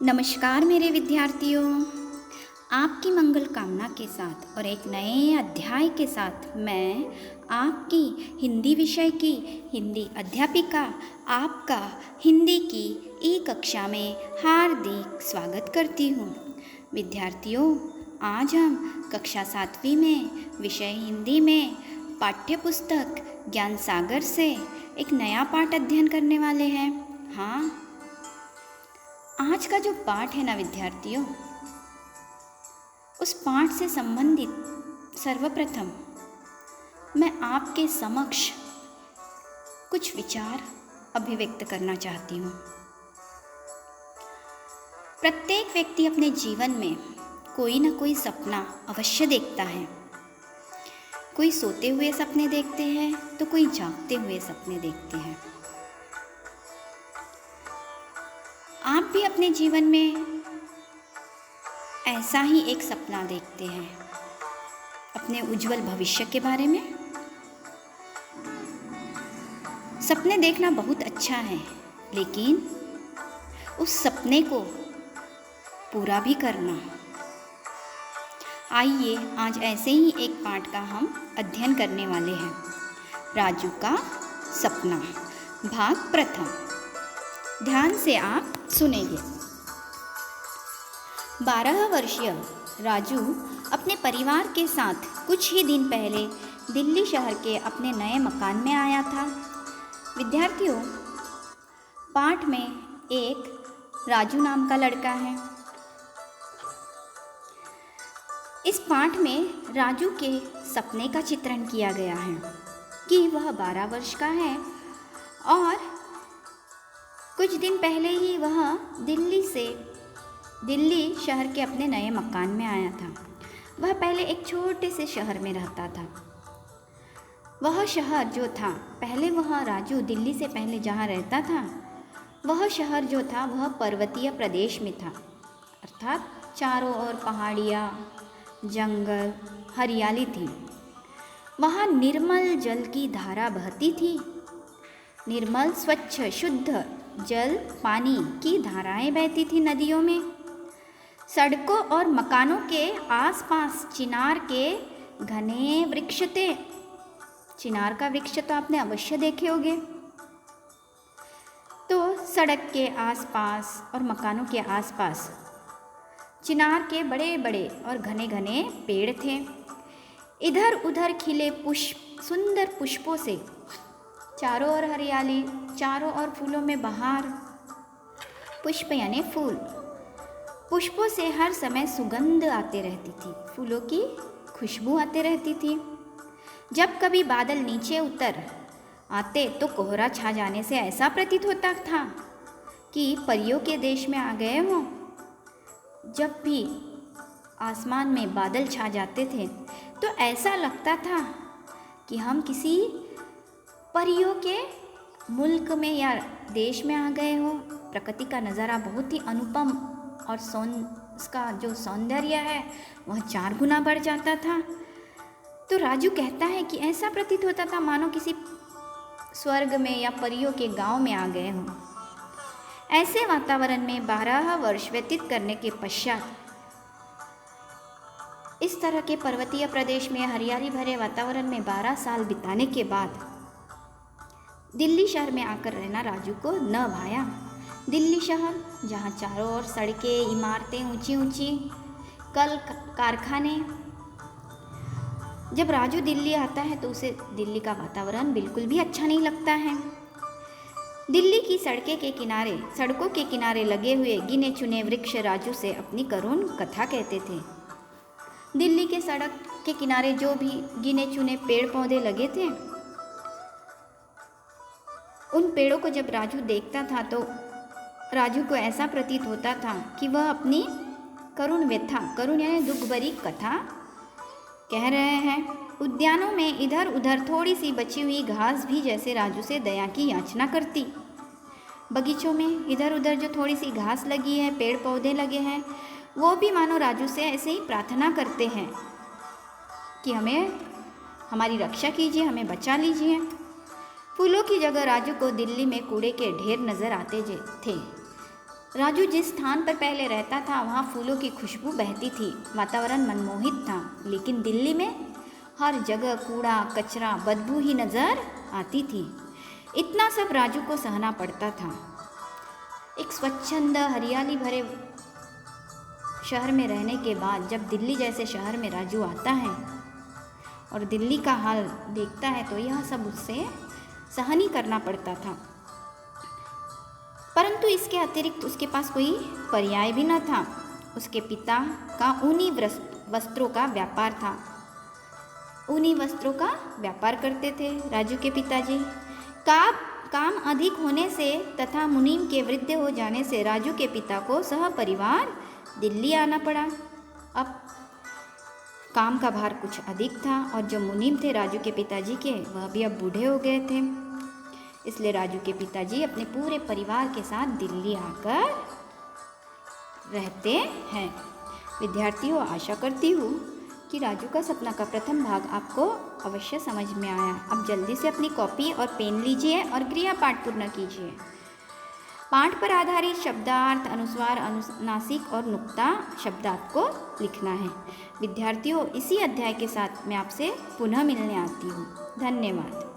नमस्कार मेरे विद्यार्थियों, आपकी मंगल कामना के साथ और एक नए अध्याय के साथ मैं आपकी हिंदी विषय की हिंदी अध्यापिका आपका हिंदी की ई कक्षा में हार्दिक स्वागत करती हूँ। विद्यार्थियों, आज हम कक्षा 7वीं में विषय हिंदी में पाठ्य पुस्तक ज्ञान सागर से एक नया पाठ अध्ययन करने वाले हैं। हाँ, आज का जो पाठ है ना विद्यार्थियों, उस पाठ से संबंधित सर्वप्रथम मैं आपके समक्ष कुछ विचार अभिव्यक्त करना चाहती हूँ। प्रत्येक व्यक्ति अपने जीवन में कोई न कोई सपना अवश्य देखता है। कोई सोते हुए सपने देखते हैं तो कोई जागते हुए सपने देखते हैं। आप भी अपने जीवन में ऐसा ही एक सपना देखते हैं अपने उज्जवल भविष्य के बारे में। सपने देखना बहुत अच्छा है, लेकिन उस सपने को पूरा भी करना। आइए आज ऐसे ही एक पाठ का हम अध्ययन करने वाले हैं। राजू का सपना, भाग प्रथम। ध्यान से आप सुनेंगे। 12 वर्षीय राजू अपने परिवार के साथ कुछ ही दिन पहले दिल्ली शहर के अपने नए मकान में आया था। विद्यार्थियों, पाठ में एक राजू नाम का लड़का है। इस पाठ में राजू के सपने का चित्रण किया गया है कि वह 12 वर्ष का है और कुछ दिन पहले ही वह दिल्ली शहर के अपने नए मकान में आया था। वह पहले एक छोटे से शहर में रहता था। वह शहर जो था, पहले वह राजू दिल्ली से पहले जहाँ रहता था, वह शहर जो था वह पर्वतीय प्रदेश में था, अर्थात चारों ओर पहाड़ियाँ, जंगल, हरियाली थी। वहाँ निर्मल जल की धारा बहती थी। निर्मल स्वच्छ शुद्ध जल पानी की धाराएं बहती थी नदियों में। सड़कों और मकानों के आसपास चिनार के घने वृक्ष थे। चिनार का वृक्ष तो आपने अवश्य देखे होंगे। तो सड़क के आसपास और मकानों के आसपास चिनार के बड़े बड़े और घने घने पेड़ थे। इधर उधर खिले सुंदर पुष्पों से चारों ओर हरियाली, चारों ओर फूलों में बहार। पुष्प यानी फूल। पुष्पों से हर समय सुगंध आते रहती थी, फूलों की खुशबू आते रहती थी। जब कभी बादल नीचे उतर आते तो कोहरा छा जाने से ऐसा प्रतीत होता था कि परियों के देश में आ गए हों। जब भी आसमान में बादल छा जाते थे तो ऐसा लगता था कि हम किसी परियों के मुल्क में या देश में आ गए हो। प्रकृति का नज़ारा बहुत ही अनुपम और उसका जो सौंदर्य है वह 4 गुना बढ़ जाता था। तो राजू कहता है कि ऐसा प्रतीत होता था मानो किसी स्वर्ग में या परियों के गांव में आ गए हों। ऐसे वातावरण में 12 वर्ष व्यतीत करने के पश्चात, इस तरह के पर्वतीय प्रदेश में हरियाली भरे वातावरण में 12 साल बिताने के बाद दिल्ली शहर में आकर रहना राजू को न भाया। दिल्ली शहर जहाँ चारों ओर सड़कें, इमारतें ऊंची ऊंची, कल कारखाने। जब राजू दिल्ली आता है तो उसे दिल्ली का वातावरण बिल्कुल भी अच्छा नहीं लगता है। दिल्ली की सड़कों के किनारे लगे हुए गिने चुने वृक्ष राजू से अपनी करुण कथा कहते थे। दिल्ली के सड़क के किनारे जो भी गिने चुने पेड़ पौधे लगे थे, उन पेड़ों को जब राजू देखता था तो राजू को ऐसा प्रतीत होता था कि वह अपनी करुण व्यथा, करुण यानी दुख भरी कथा कह रहे हैं। उद्यानों में इधर उधर थोड़ी सी बची हुई घास भी जैसे राजू से दया की याचना करती। बगीचों में इधर उधर जो थोड़ी सी घास लगी है, पेड़ पौधे लगे हैं, वो भी मानो राजू से ऐसे ही प्रार्थना करते हैं कि हमारी रक्षा कीजिए, हमें बचा लीजिए। फूलों की जगह राजू को दिल्ली में कूड़े के ढेर नज़र आते थे। राजू जिस स्थान पर पहले रहता था वहाँ फूलों की खुशबू बहती थी, वातावरण मनमोहित था। लेकिन दिल्ली में हर जगह कूड़ा कचरा बदबू ही नज़र आती थी। इतना सब राजू को सहना पड़ता था। एक स्वच्छंद हरियाली भरे शहर में रहने के बाद जब दिल्ली जैसे शहर में राजू आता है और दिल्ली का हाल देखता है तो यह सब उससे सहन ही करना पड़ता था। परंतु इसके अतिरिक्त उसके पास कोई पर्याय भी न था। उसके पिता का ऊनी वस्त्रों का व्यापार था। ऊनी वस्त्रों का व्यापार करते थे राजू के पिताजी। काम अधिक होने से तथा मुनीम के वृद्ध हो जाने से राजू के पिता को सह परिवार दिल्ली आना पड़ा। अब काम का भार कुछ अधिक था और जो मुनीम थे राजू के पिताजी के, वह भी अब बूढ़े हो गए थे। इसलिए राजू के पिताजी अपने पूरे परिवार के साथ दिल्ली आकर रहते हैं। विद्यार्थियों, आशा करती हूँ कि राजू का सपना का प्रथम भाग आपको अवश्य समझ में आया। अब जल्दी से अपनी कॉपी और पेन लीजिए और क्रिया पाठ पूर्ण कीजिए। पाठ पर आधारित शब्दार्थ, अनुस्वार, अनुनासिक और नुक्ता शब्द आपको लिखना है। विद्यार्थियों, इसी अध्याय के साथ मैं आपसे पुनः मिलने आती हूँ। धन्यवाद।